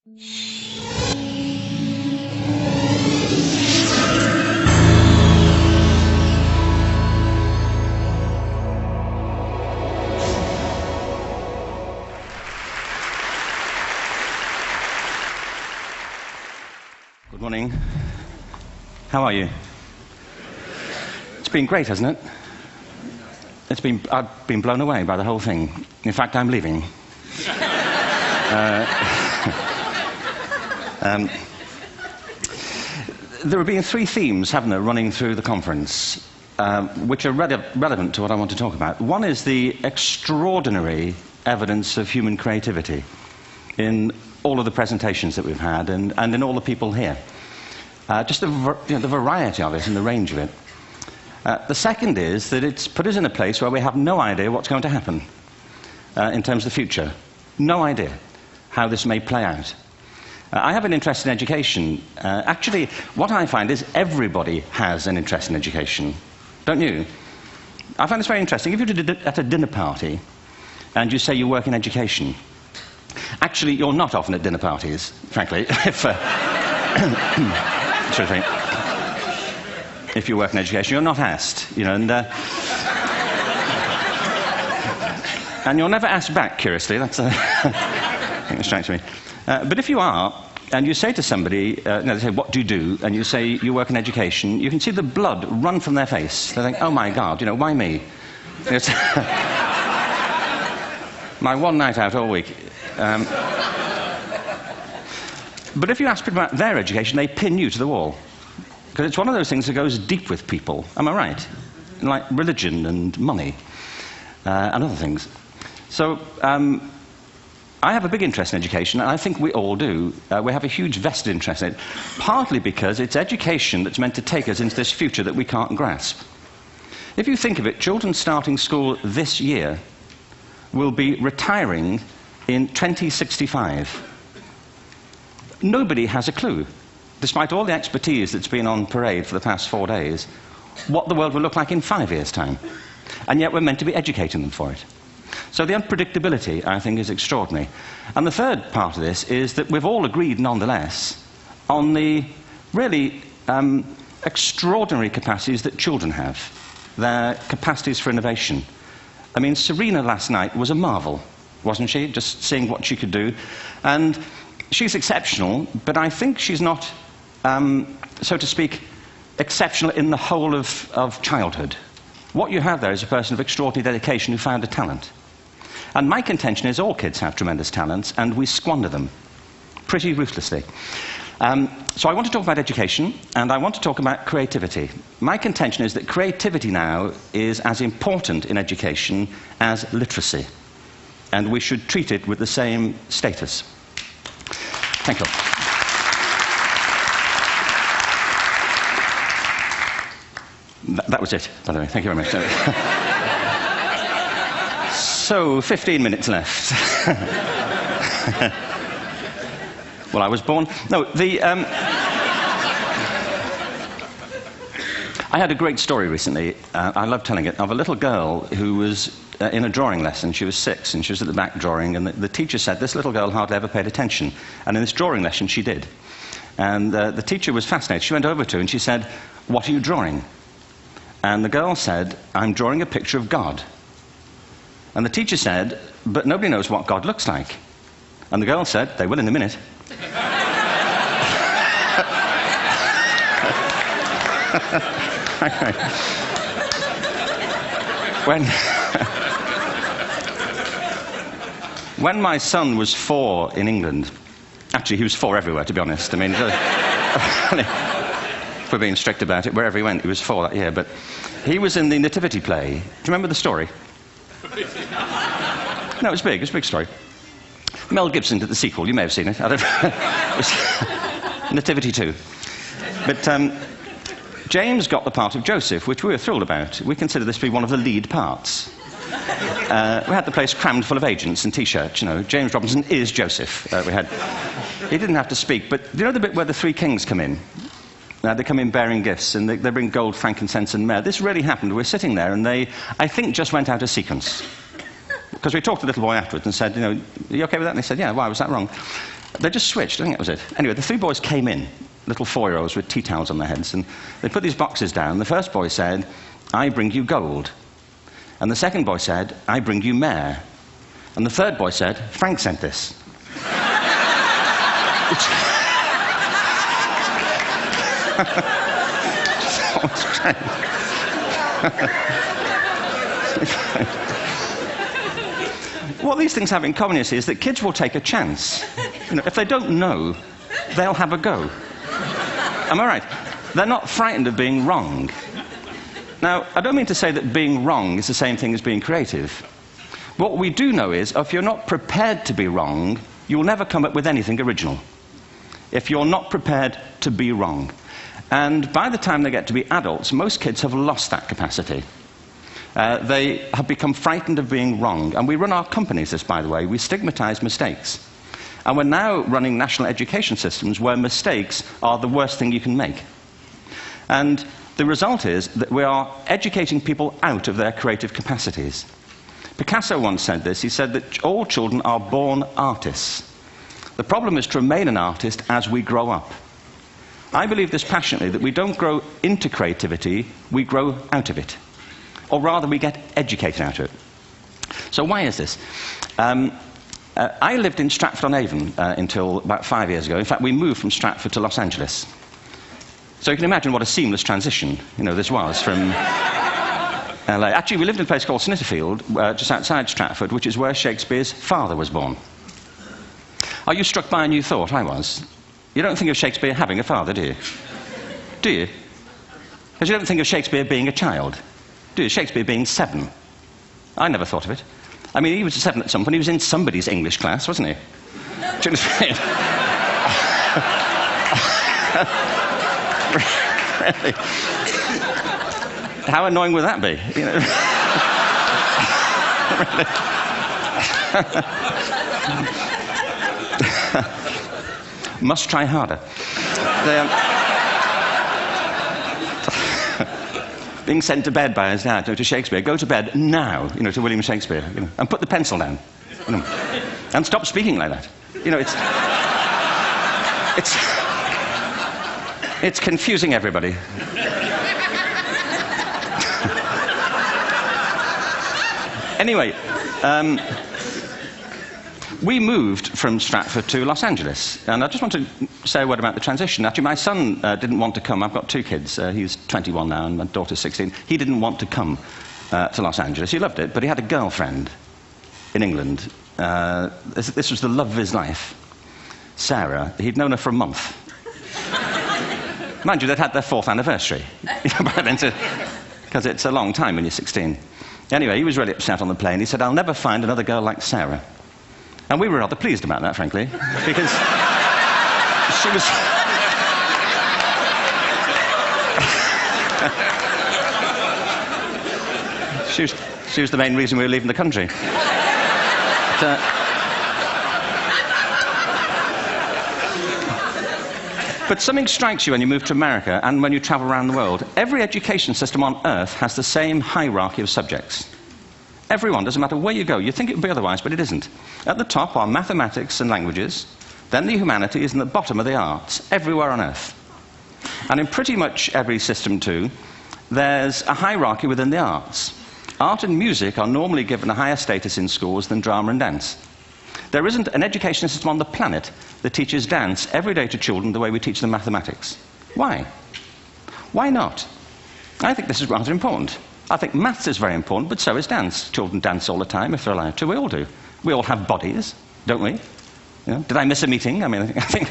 Good morning. How are you? It's been great, hasn't it? I've been blown away by the whole thing. In fact, I'm leaving. There have been three themes, haven't there, running through the conference, which are relevant to what I want to talk about. One is the extraordinary evidence of human creativity in all of the presentations that we've had and in all the people here. Just the variety of it and the range of it. The second is that it's put us in a place where we have no idea what's going to happen in terms of the future. No idea how this may play out. I have an interest in education. Actually, what I find is everybody has an interest in education. Don't you? I find this very interesting. If you're at a dinner party and you say you work in education, actually, you're not often at dinner parties, frankly, if you work in education. You're not asked, you know, and you're never asked back, curiously. That's I think that strikes me. But if you are, and you say to somebody, they say, what do you do? And you say, you work in education, you can see the blood run from their face. They think, oh my God, you know, why me? It's my one night out all week. But if you ask people about their education, they pin you to the wall. Because it's one of those things that goes deep with people. Am I right? Like religion and money and other things. So I have a big interest in education, and I think we all do. We have a huge vested interest in it, partly because it's education that's meant to take us into this future that we can't grasp. If you think of it, children starting school this year will be retiring in 2065. Nobody has a clue, despite all the expertise that's been on parade for the past 4 days, what the world will look like in 5 years' time. And yet we're meant to be educating them for it. So the unpredictability, I think, is extraordinary. And the third part of this is that we've all agreed, nonetheless, on the really extraordinary capacities that children have, their capacities for innovation. I mean, Serena last night was a marvel, wasn't she? Just seeing what she could do. And she's exceptional, but I think she's not, so to speak, exceptional in the whole of childhood. What you have there is a person of extraordinary dedication who found a talent. And my contention is all kids have tremendous talents, and we squander them pretty ruthlessly. So I want to talk about education, and I want to talk about creativity. My contention is that creativity now is as important in education as literacy, and we should treat it with the same status. Thank you. That was it, by the way. Thank you very much. So, 15 minutes left. Well, I was born... No, I had a great story recently, I love telling it, of a little girl who was in a drawing lesson. She was 6, and she was at the back drawing, and the teacher said this little girl hardly ever paid attention. And in this drawing lesson, she did. And the teacher was fascinated. She went over to her and she said, "What are you drawing?" And the girl said, "I'm drawing a picture of God." And the teacher said, "But nobody knows what God looks like." And the girl said, "They will in a minute." When my son was 4 in England, actually he was 4 everywhere, to be honest. I mean, if we're being strict about it, wherever he went, he was 4 that year. But he was in the Nativity play. Do you remember the story? No, it was big. It was a big story. Mel Gibson did the sequel. You may have seen it. I don't know. It was Nativity 2. But James got the part of Joseph, which we were thrilled about. We consider this to be one of the lead parts. We had the place crammed full of agents and T-shirts, you know. James Robinson is Joseph. He didn't have to speak, but do you know the bit where the 3 kings come in? They come in bearing gifts, and they bring gold, frankincense, and myrrh. This really happened. We're sitting there, and they, I think, just went out of sequence. Because we talked to the little boy afterwards and said, you know, are you okay with that? And he said, yeah, why was that wrong? They just switched, I think that was it. Anyway, the three boys came in, little 4-year-olds with tea towels on their heads, and they put these boxes down. The first boy said, "I bring you gold." And the second boy said, "I bring you mare." And the third boy said, "Frank sent this." What these things have in common, you see, is that kids will take a chance. If they don't know, they'll have a go. Am I right? They're not frightened of being wrong. Now, I don't mean to say that being wrong is the same thing as being creative. What we do know is, if you're not prepared to be wrong, you'll never come up with anything original. If you're not prepared to be wrong. And by the time they get to be adults, most kids have lost that capacity. They have become frightened of being wrong. And we run our companies this, by the way. We stigmatize mistakes. And we're now running national education systems where mistakes are the worst thing you can make. And the result is that we are educating people out of their creative capacities. Picasso once said this. He said that all children are born artists. The problem is to remain an artist as we grow up. I believe this passionately, that we don't grow into creativity, we grow out of it. Or rather, we get educated out of it. So why is this? I lived in Stratford-on-Avon until about 5 years ago. In fact, we moved from Stratford to Los Angeles. So you can imagine what a seamless transition, this was from LA. Actually, we lived in a place called Snitterfield, just outside Stratford, which is where Shakespeare's father was born. Are you struck by a new thought? I was. You don't think of Shakespeare having a father, do you? Do you? Because you don't think of Shakespeare being a child. Do you? Shakespeare being 7. I never thought of it. I mean, he was 7 at some point. He was in somebody's English class, wasn't he? Do you understand? Really? How annoying would that be? Must try harder. Being sent to bed by his dad to Shakespeare. Go to bed now, to William Shakespeare, and put the pencil down, and stop speaking like that. It's confusing everybody. Anyway, we moved from Stratford to Los Angeles, and I just want to say a word about the transition. Actually, my son didn't want to come. I've got 2 kids. He's 21 now, and my daughter's 16. He didn't want to come to Los Angeles. He loved it, but he had a girlfriend in England. This was the love of his life, Sarah. He'd known her for a month. Mind you, they'd had their 4th anniversary by then, because it's a long time when you're 16. Anyway, he was really upset on the plane. He said, "I'll never find another girl like Sarah." And we were rather pleased about that, frankly, because she was the main reason we were leaving the country. But something strikes you when you move to America and when you travel around the world. Every education system on Earth has the same hierarchy of subjects. Everyone, doesn't matter where you go. You'd think it would be otherwise, but it isn't. At the top are mathematics and languages, then the humanities, and at the bottom are the arts, everywhere on Earth. And in pretty much every system, too, there's a hierarchy within the arts. Art and music are normally given a higher status in schools than drama and dance. There isn't an education system on the planet that teaches dance every day to children the way we teach them mathematics. Why? Why not? I think this is rather important. I think maths is very important, but so is dance. Children dance all the time if they're allowed to. We all do. We all have bodies, don't we? Did I miss a meeting? I think...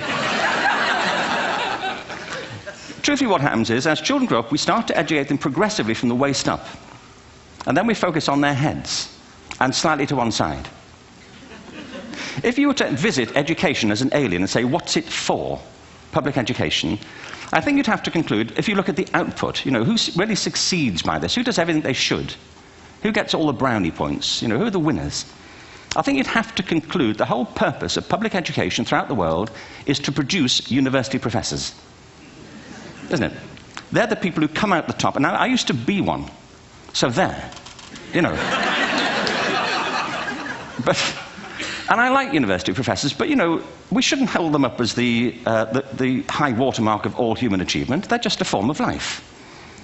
Truthfully, what happens is, as children grow up, we start to educate them progressively from the waist up. And then we focus on their heads, and slightly to one side. If you were to visit education as an alien and say, what's it for, public education, I think you'd have to conclude, if you look at the output, who really succeeds by this? Who does everything they should? Who gets all the brownie points? Who are the winners? I think you'd have to conclude the whole purpose of public education throughout the world is to produce university professors. Isn't it? They're the people who come out the top. And now, I used to be one. So there. But And I like university professors, but, you know, we shouldn't hold them up as the high watermark of all human achievement. They're just a form of life.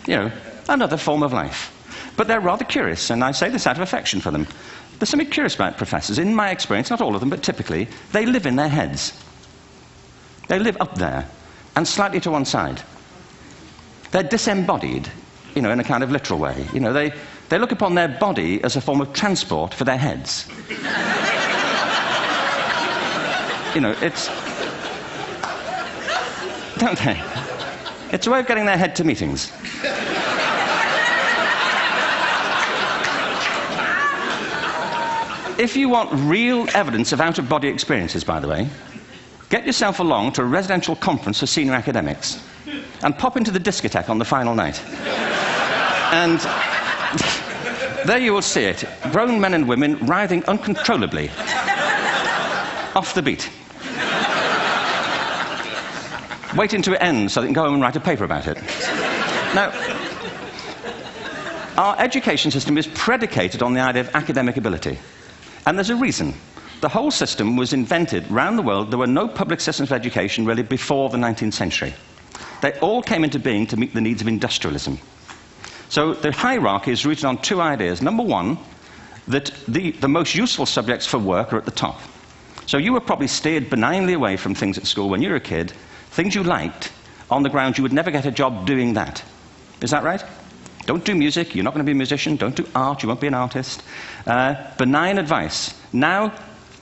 You know, another form of life. But they're rather curious, and I say this out of affection for them. There's something curious about professors. In my experience, not all of them, but typically, they live in their heads. They live up there, and slightly to one side. They're disembodied, you know, in a kind of literal way. You know, they look upon their body as a form of transport for their heads. You know, it's... Don't they? It's a way of getting their head to meetings. If you want real evidence of out-of-body experiences, by the way, get yourself along to a residential conference for senior academics and pop into the discotheque on the final night. And there you will see it. Grown men and women writhing uncontrollably off the beat. Waiting to it ends so they can go home and write a paper about it. Now, our education system is predicated on the idea of academic ability. And there's a reason. The whole system was invented around the world. There were no public systems of education really before the 19th century. They all came into being to meet the needs of industrialism. So the hierarchy is rooted on two ideas. Number one, that the most useful subjects for work are at the top. So you were probably steered benignly away from things at school when you were a kid, things you liked, on the grounds you would never get a job doing that. Is that right? Don't do music, you're not going to be a musician. Don't do art, you won't be an artist. Benign advice. Now,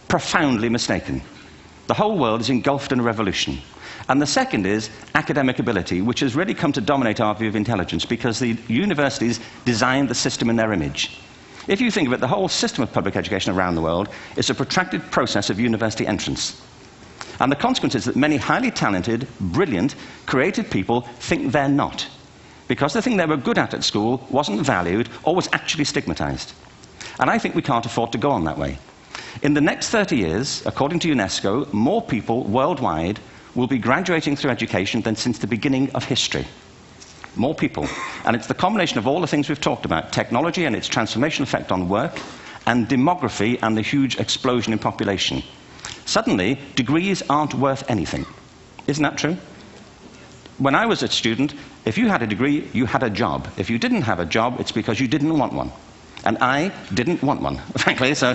profoundly mistaken. The whole world is engulfed in a revolution. And the second is academic ability, which has really come to dominate our view of intelligence because the universities designed the system in their image. If you think of it, the whole system of public education around the world is a protracted process of university entrance. And the consequence is that many highly talented, brilliant, creative people think they're not, because the thing they were good at school wasn't valued or was actually stigmatized. And I think we can't afford to go on that way. In the next 30 years, according to UNESCO, more people worldwide will be graduating through education than since the beginning of history. More people. And it's the combination of all the things we've talked about, technology and its transformational effect on work, and demography and the huge explosion in population. Suddenly, degrees aren't worth anything. Isn't that true? When I was a student, if you had a degree, you had a job. If you didn't have a job, it's because you didn't want one. And I didn't want one, frankly. So,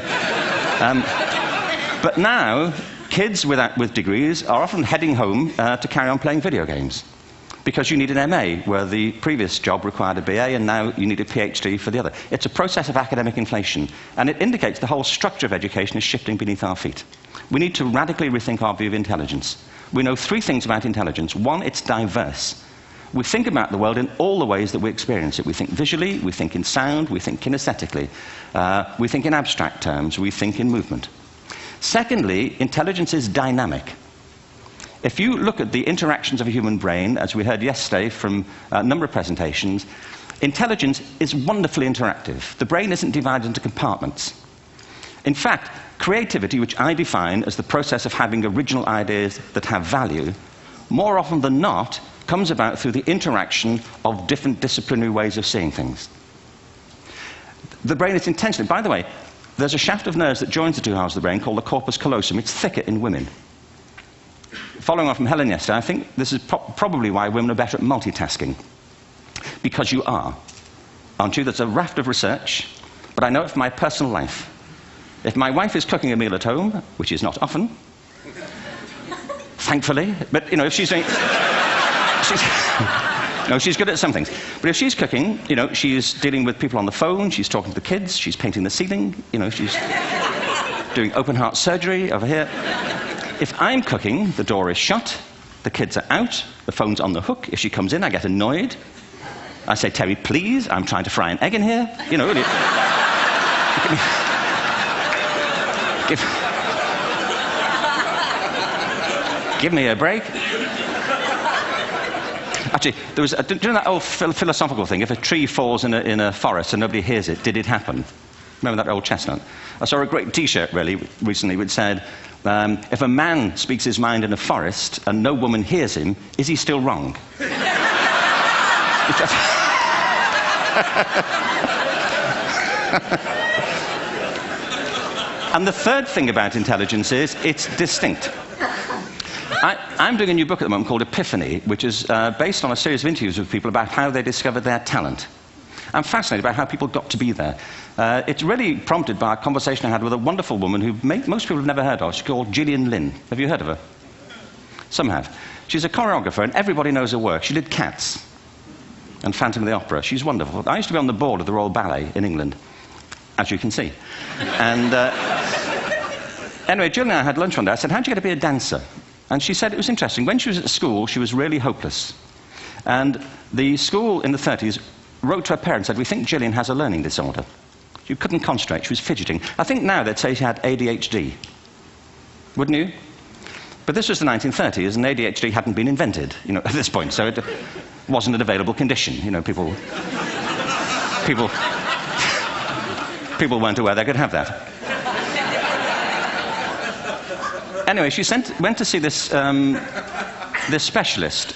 but now, kids with degrees are often heading home to carry on playing video games. Because you need an MA, where the previous job required a BA, and now you need a PhD for the other. It's a process of academic inflation, and it indicates the whole structure of education is shifting beneath our feet. We need to radically rethink our view of intelligence. We know three things about intelligence. One, it's diverse. We think about the world in all the ways that we experience it. We think visually, we think in sound, we think kinesthetically, we think in abstract terms, we think in movement. Secondly, intelligence is dynamic. If you look at the interactions of a human brain, as we heard yesterday from a number of presentations, intelligence is wonderfully interactive. The brain isn't divided into compartments. In fact, creativity, which I define as the process of having original ideas that have value, more often than not, comes about through the interaction of different disciplinary ways of seeing things. The brain is intentionally... By the way, there's a shaft of nerves that joins the two halves of the brain called the corpus callosum. It's thicker in women. Following on from Helen yesterday, I think this is probably why women are better at multitasking. Because you are. Aren't you? There's a raft of research, but I know it from my personal life. If my wife is cooking a meal at home, which is not often, thankfully, but, you know, if she's doing... No, she's good at some things. But if she's cooking, you know, she's dealing with people on the phone, she's talking to the kids, she's painting the ceiling, you know, she's doing open-heart surgery over here. If I'm cooking, the door is shut, the kids are out, the phone's on the hook. If she comes in, I get annoyed. I say, Terry, please, I'm trying to fry an egg in here. You know, really. Give me a break. Actually, there was, do you know that old philosophical thing? If a tree falls in a forest and nobody hears it, did it happen? Remember that old chestnut? I saw a great T-shirt, really, recently, which said, if a man speaks his mind in a forest and no woman hears him, is he still wrong? And the third thing about intelligence is it's distinct. I'm doing a new book at the moment called Epiphany, which is based on a series of interviews with people about how they discovered their talent. I'm fascinated by how people got to be there. It's really prompted by a conversation I had with a wonderful woman who most people have never heard of. She's called Gillian Lynn. Have you heard of her? Some have. She's a choreographer, and everybody knows her work. She did Cats and Phantom of the Opera. She's wonderful. I used to be on the board of the Royal Ballet in England, as you can see. And anyway, Jill and I had lunch one day. I said, how'd you get to be a dancer? And she said it was interesting. When she was at school, she was really hopeless. And the school in the 30s wrote to her parents and said, we think Gillian has a learning disorder. She couldn't concentrate. She was fidgeting. I think now they'd say she had ADHD. Wouldn't you? But this was the 1930s, and ADHD hadn't been invented, at this point. So it wasn't an available condition. People weren't aware they could have that. Anyway, she went to see this specialist.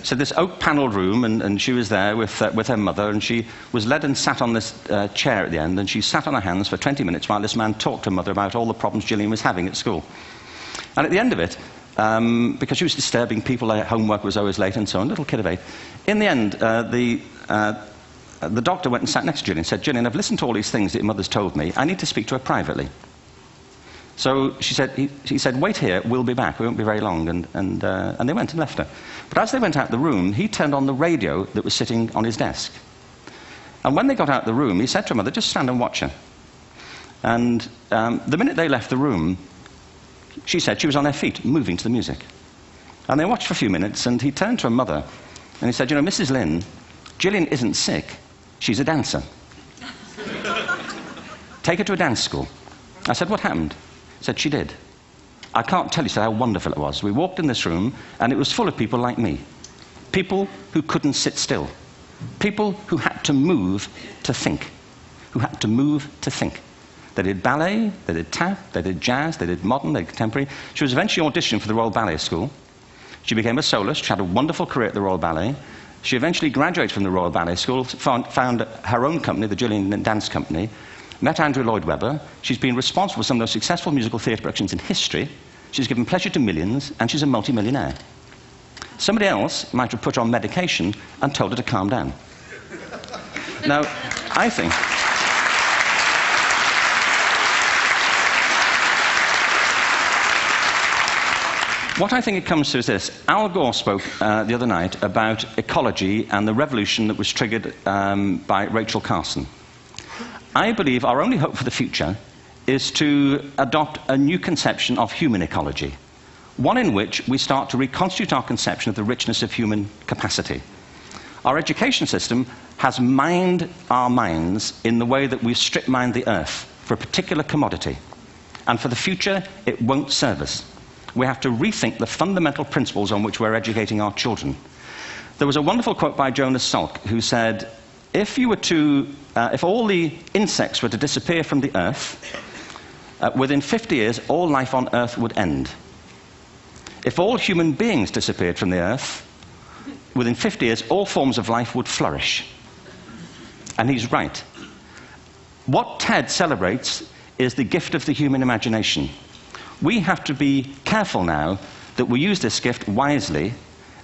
So this oak-panelled room, and she was there with her mother, and she was led and sat on this chair at the end, and she sat on her hands for 20 minutes while this man talked to her mother about all the problems Gillian was having at school. And at the end of it, because she was disturbing people, her homework was always late and so on, little kid of 8, in the end, the doctor went and sat next to Gillian and said, Gillian, I've listened to all these things that your mother's told me. I need to speak to her privately. So he said, wait here, we'll be back. We won't be very long. And they went and left her. But as they went out the room, he turned on the radio that was sitting on his desk. And when they got out the room, he said to her mother, just stand and watch her. And the minute they left the room, she said she was on her feet, moving to the music. And they watched for a few minutes, and he turned to her mother, and he said, Mrs. Lynn, Gillian isn't sick. She's a dancer. Take her to a dance school. I said, what happened? He said, she did. I can't tell you how wonderful it was. We walked in this room, and it was full of people like me. People who couldn't sit still. People who had to move to think. Who had to move to think. They did ballet, they did tap, they did jazz, they did modern, they did contemporary. She was eventually auditioned for the Royal Ballet School. She became a soloist. She had a wonderful career at the Royal Ballet. She eventually graduated from the Royal Ballet School, found her own company, the Gillian Dance Company, met Andrew Lloyd Webber. She's been responsible for some of the most successful musical theatre productions in history. She's given pleasure to millions, and she's a multi-millionaire. Somebody else might have put her on medication and told her to calm down. Now, I think... What I think it comes to is this. Al Gore spoke the other night about ecology and the revolution that was triggered by Rachel Carson. I believe our only hope for the future is to adopt a new conception of human ecology, one in which we start to reconstitute our conception of the richness of human capacity. Our education system has mined our minds in the way that we've strip-mined the earth for a particular commodity, and for the future, it won't serve us. We have to rethink the fundamental principles on which we're educating our children. There was a wonderful quote by Jonas Salk, who said, if all the insects were to disappear from the earth, within 50 years, all life on earth would end. If all human beings disappeared from the earth, within 50 years, all forms of life would flourish. And he's right. What TED celebrates is the gift of the human imagination. We have to be careful now that we use this gift wisely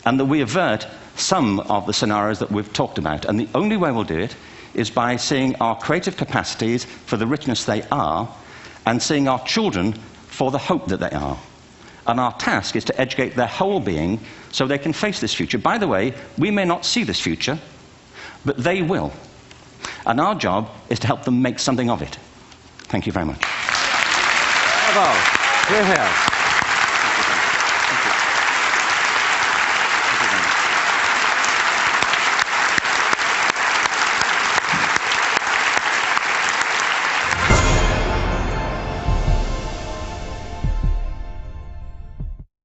and that we avert some of the scenarios that we've talked about. And the only way we'll do it is by seeing our creative capacities for the richness they are and seeing our children for the hope that they are. And our task is to educate their whole being so they can face this future. By the way, we may not see this future, but they will. And our job is to help them make something of it. Thank you very much. Bravo. Here, here.